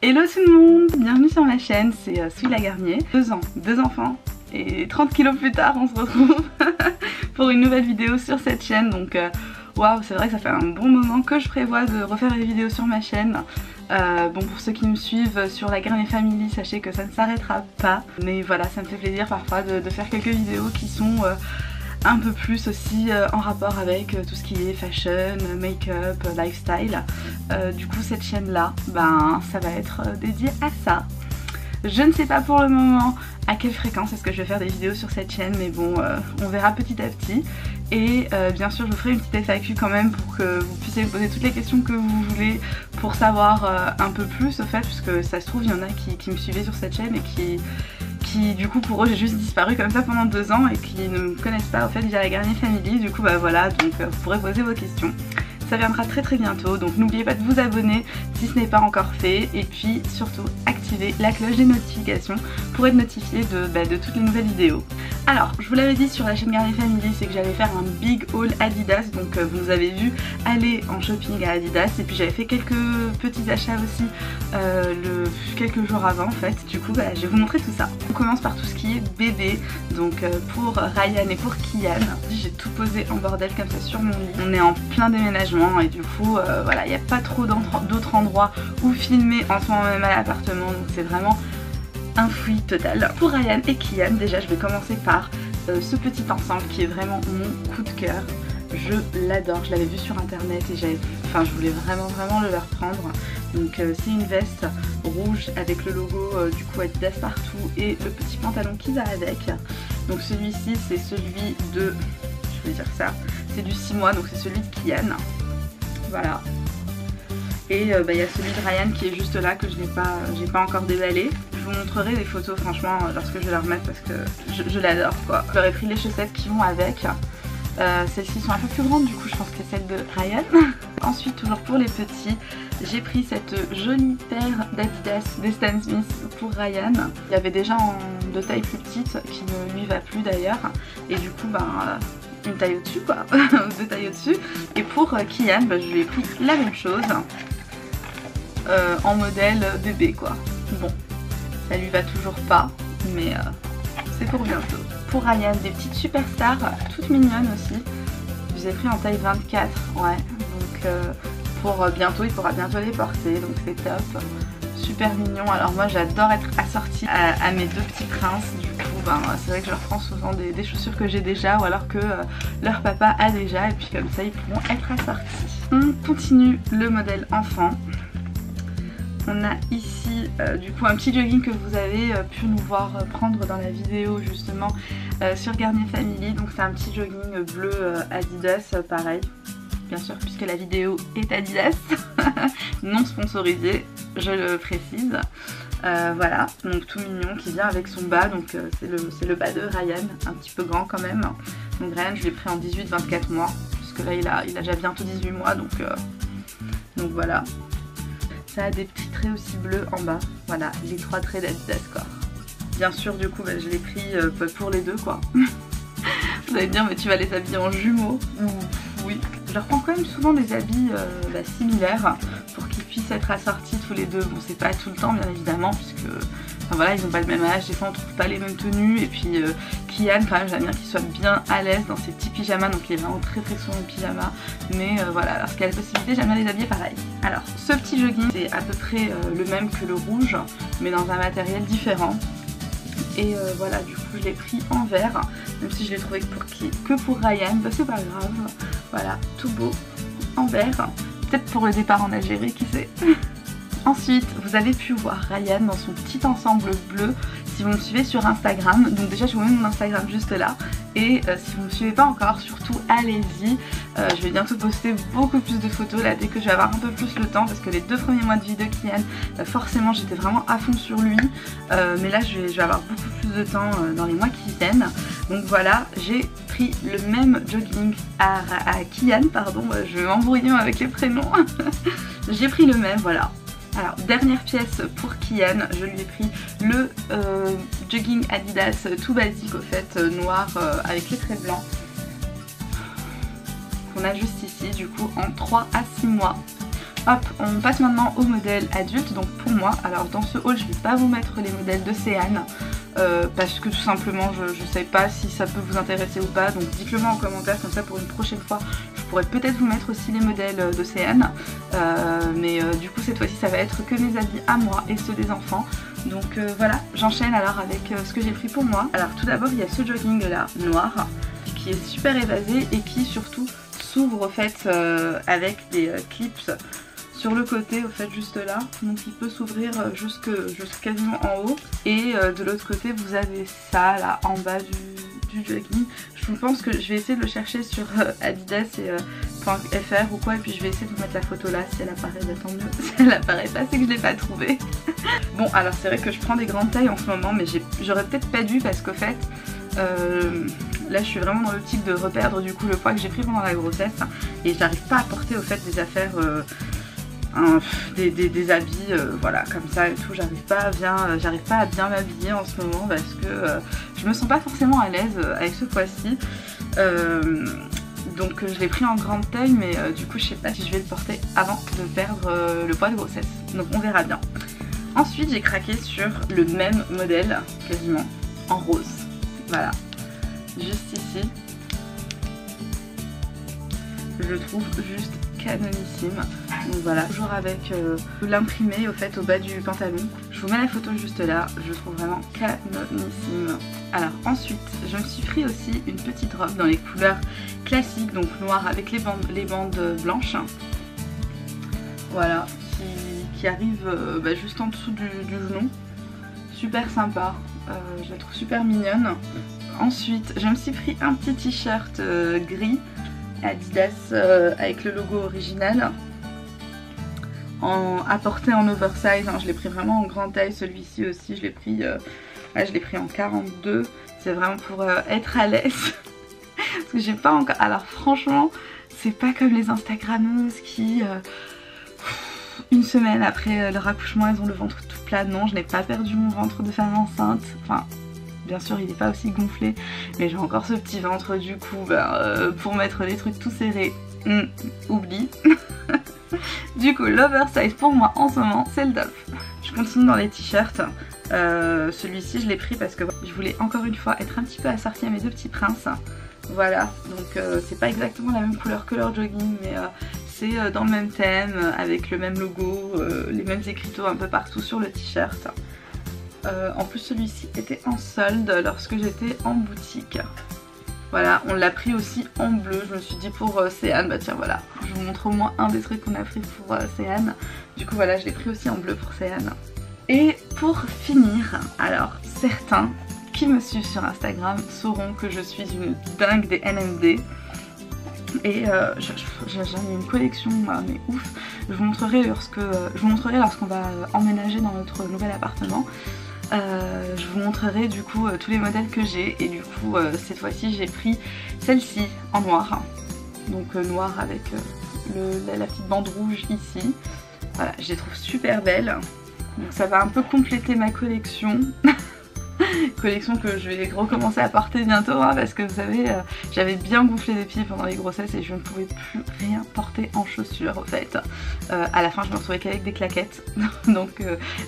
Hello tout le monde, bienvenue sur ma chaîne, c'est Sweet la Garnier. 2 ans, 2 enfants et 30 kilos plus tard on se retrouve pour une nouvelle vidéo sur cette chaîne. Donc waouh, c'est vrai que ça fait un bon moment que je prévois de refaire des vidéos sur ma chaîne. Bon, pour ceux qui me suivent sur la Garnier Family, sachez que ça ne s'arrêtera pas. Mais voilà, ça me fait plaisir parfois de faire quelques vidéos qui sont un peu plus aussi en rapport avec tout ce qui est fashion, make-up, lifestyle. Du coup cette chaîne là, ben ça va être dédié à ça. Je ne sais pas pour le moment à quelle fréquence est-ce que je vais faire des vidéos sur cette chaîne, mais bon, on verra petit à petit. Et bien sûr je vous ferai une petite FAQ quand même pour que vous puissiez me poser toutes les questions que vous voulez pour savoir un peu plus au fait, puisque ça se trouve il y en a qui me suivaient sur cette chaîne et qui du coup pour eux j'ai juste disparu comme ça pendant 2 ans et qui ne me connaissent pas au fait via la Garnier Family. Du coup bah voilà, donc vous pourrez poser vos questions. Ça viendra très bientôt, donc n'oubliez pas de vous abonner si ce n'est pas encore fait, et puis surtout activer la cloche des notifications pour être notifié de toutes les nouvelles vidéos. Alors je vous l'avais dit sur la chaîne Garnier Family, c'est que j'allais faire un big haul Adidas, donc vous nous avez vu aller en shopping à Adidas, et puis j'avais fait quelques petits achats aussi quelques jours avant en fait. Du coup bah, je vais vous montrer tout ça. On commence par tout ce qui est bébé, donc pour Ryan et pour Kian. J'ai tout posé en bordel comme ça sur mon lit. On est en plein déménagement et du coup voilà, il n'y a pas trop d'autres endroits où filmer en ce moment même à l'appartement, donc c'est vraiment un fouillis total. Pour Ryan et Kian, déjà je vais commencer par ce petit ensemble qui est vraiment mon coup de cœur. Je l'adore, je l'avais vu sur internet et je voulais vraiment le leur prendre. Donc c'est une veste rouge avec le logo du coup Adidas partout et le petit pantalon qui va avec. Donc celui-ci c'est celui de, je vais dire ça, c'est du 6 mois, donc c'est celui de Kian. Voilà. Et il y a celui de Ryan qui est juste là que j'ai pas encore déballé. Je vous montrerai des photos franchement lorsque je vais la remettre parce que je l'adore quoi. J'aurais pris les chaussettes qui vont avec. Celles-ci sont un peu plus grandes, du coup je pense que c'est celle de Ryan. Ensuite, toujours pour les petits, j'ai pris cette jolie paire d'Adidas des Stan Smith pour Ryan. Il y avait déjà de taille plus petite qui ne lui va plus d'ailleurs, et du coup une taille au-dessus quoi, 2 tailles au-dessus. Et pour Kian, je lui ai pris la même chose en modèle bébé quoi. Bon, ça lui va toujours pas, mais c'est pour bientôt. Pour Ryan, des petites superstars, toutes mignonnes aussi. Je les ai pris en taille 24, ouais. Donc pour bientôt, il pourra bientôt les porter, donc c'est top. Super mignon. Alors moi j'adore être assortie à mes 2 petits princes. Du coup c'est vrai que je leur prends souvent des chaussures que j'ai déjà ou alors que leur papa a déjà, et puis comme ça ils pourront être assortis. On continue le modèle enfant. On a ici du coup un petit jogging que vous avez pu nous voir prendre dans la vidéo justement sur Garnier Family. Donc c'est un petit jogging bleu Adidas, pareil bien sûr puisque la vidéo est Adidas, non sponsorisée, je le précise. Voilà, donc tout mignon qui vient avec son bas, donc c'est le bas de Ryan, un petit peu grand quand même. Donc Ryan je l'ai pris en 18-24 mois, puisque là il a déjà bientôt 18 mois, donc voilà. Ça a des petits traits aussi bleus en bas, voilà, les 3 traits d'Adidas quoi. Bien sûr du coup je l'ai pris pour les 2 quoi. Vous allez me dire mais tu vas les habiller en jumeaux? Oui. Je leur prends quand même souvent des habits similaires pour qu'ils puissent être assortis tous les 2. Bon c'est pas tout le temps bien évidemment puisque voilà, ils n'ont pas le même âge, des fois on trouve pas les mêmes tenues, et puis Kian quand même j'aime bien qu'il soit bien à l'aise dans ses petits pyjamas, donc il est vraiment très souvent en pyjama, mais voilà, lorsqu'il y a la possibilité j'aime bien les habiller pareil. Alors ce petit jogging c'est à peu près le même que le rouge mais dans un matériel différent, et voilà du coup je l'ai pris en vert, même si je l'ai trouvé que pour Ryan, c'est pas grave. Voilà, tout beau en vert, peut-être pour le départ en Algérie, qui sait. Ensuite, vous avez pu voir Ryan dans son petit ensemble bleu si vous me suivez sur Instagram. Donc déjà, je vous mets mon Instagram juste là. Et si vous ne me suivez pas encore, surtout allez-y. Je vais bientôt poster beaucoup plus de photos là dès que je vais avoir un peu plus le temps, parce que les 2 premiers mois de vie de Kian, forcément j'étais vraiment à fond sur lui. Mais là, je vais avoir beaucoup plus de temps dans les mois qui viennent. Donc voilà, j'ai pris le même jogging à Kian, pardon, je vais m'embrouiller avec les prénoms. J'ai pris le même, voilà. Alors dernière pièce pour Kian, je lui ai pris le jogging Adidas tout basique au fait, noir avec les traits blancs, qu'on a juste ici du coup en 3 à 6 mois. Hop, on passe maintenant au modèle adulte. Donc pour moi, alors dans ce haul je vais pas vous mettre les modèles de Céane parce que tout simplement je sais pas si ça peut vous intéresser ou pas, donc dites-le moi en commentaire, comme ça pour une prochaine fois je pourrais peut-être vous mettre aussi les modèles de Céane, mais du coup cette fois-ci ça va être que mes habits à moi et ceux des enfants. Donc voilà, j'enchaîne alors avec ce que j'ai pris pour moi. Alors tout d'abord il y a ce jogging là noir qui est super évasé et qui surtout s'ouvre au fait avec des clips sur le côté au fait juste là, donc il peut s'ouvrir jusque quasiment en haut, et de l'autre côté vous avez ça là en bas du jogging. Je pense que je vais essayer de le chercher sur Adidas et .fr ou quoi, et puis je vais essayer de vous mettre la photo là, si elle apparaît, bah, tant mieux. Si elle apparaît pas, c'est que je l'ai pas trouvé. Bon alors c'est vrai que je prends des grandes tailles en ce moment, mais j'aurais peut-être pas dû parce qu'au fait là je suis vraiment dans l'optique de reperdre du coup le poids que j'ai pris pendant la grossesse, et j'arrive pas à porter au fait des affaires des habits voilà comme ça et tout, j'arrive pas à bien m'habiller en ce moment parce que je me sens pas forcément à l'aise avec ce poids-ci, donc je l'ai pris en grande taille, mais du coup je sais pas si je vais le porter avant de perdre le poids de grossesse, donc on verra bien. Ensuite j'ai craqué sur le même modèle quasiment en rose, voilà, juste ici, je le trouve juste canonissime. Donc voilà, toujours avec l'imprimé au fait au bas du pantalon. Je vous mets la photo juste là, je le trouve vraiment canonissime. Alors ensuite, je me suis pris aussi une petite robe dans les couleurs classiques, donc noire avec les bandes blanches. Voilà, qui arrive juste en dessous du genou. Super sympa, je la trouve super mignonne. Ensuite, je me suis pris un petit t-shirt gris Adidas avec le logo original, à porter en oversize, hein. Je l'ai pris vraiment en grande taille, celui-ci aussi je l'ai pris en 42, c'est vraiment pour être à l'aise parce que j'ai pas encore, alors franchement c'est pas comme les instagrammeuses qui une semaine après leur accouchement elles ont le ventre tout plat. Non, je n'ai pas perdu mon ventre de femme enceinte, enfin bien sûr il n'est pas aussi gonflé, mais j'ai encore ce petit ventre du coup pour mettre les trucs tout serrés, oublie. Du coup l'oversize pour moi en ce moment c'est le top. Je continue dans les t-shirts, celui-ci je l'ai pris parce que je voulais encore une fois être un petit peu assortie à mes deux petits princes. Voilà, donc c'est pas exactement la même couleur que leur jogging, mais c'est dans le même thème, avec le même logo, les mêmes écriteaux un peu partout sur le t-shirt. En plus celui-ci était en solde lorsque j'étais en boutique. Voilà, on l'a pris aussi en bleu, je me suis dit pour Céane, bah tiens voilà, je vous montre au moins un des trucs qu'on a pris pour Céane. Du coup voilà, je l'ai pris aussi en bleu pour Céane. Et pour finir, alors certains qui me suivent sur Instagram sauront que je suis une dingue des NMD. Et j'en ai une collection mais ouf, je vous montrerai lorsqu'on va emménager dans notre nouvel appartement. Je vous montrerai du coup tous les modèles que j'ai, et du coup cette fois-ci j'ai pris celle-ci en noir, donc noir avec la petite bande rouge ici. Voilà, je les trouve super belles, donc ça va un peu compléter ma collection. Collection que je vais recommencer à porter bientôt, hein, parce que vous savez j'avais bien gonflé les pieds pendant les grossesses et je ne pouvais plus rien porter en chaussures au fait. À la fin je me retrouvais qu'avec des claquettes donc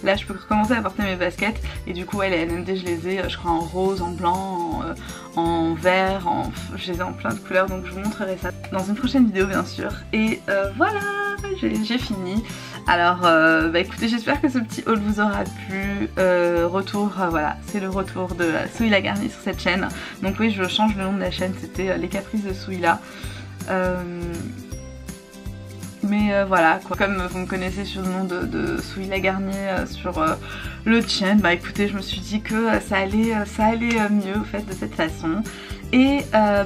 là je peux recommencer à porter mes baskets, et du coup ouais, les NMD je les ai je crois en rose, en blanc, en vert, je les ai en plein de couleurs, donc je vous montrerai ça dans une prochaine vidéo bien sûr. Et voilà, j'ai fini. Alors écoutez, j'espère que ce petit haul vous aura plu. Voilà, c'est le retour de Souila Garnier sur cette chaîne. Donc oui, je change le nom de la chaîne, c'était Les Caprices de Souila. Mais voilà, quoi. Comme vous me connaissez sur le nom de Souila Garnier sur l'autre chaîne, bah écoutez, je me suis dit que ça allait mieux au fait de cette façon. Et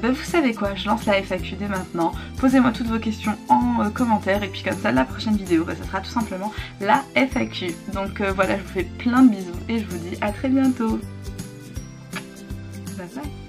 vous savez quoi, je lance la FAQ dès maintenant. Posez-moi toutes vos questions en commentaire, et puis comme ça la prochaine vidéo ça sera tout simplement la FAQ. Donc voilà, je vous fais plein de bisous et je vous dis à très bientôt. Bye bye.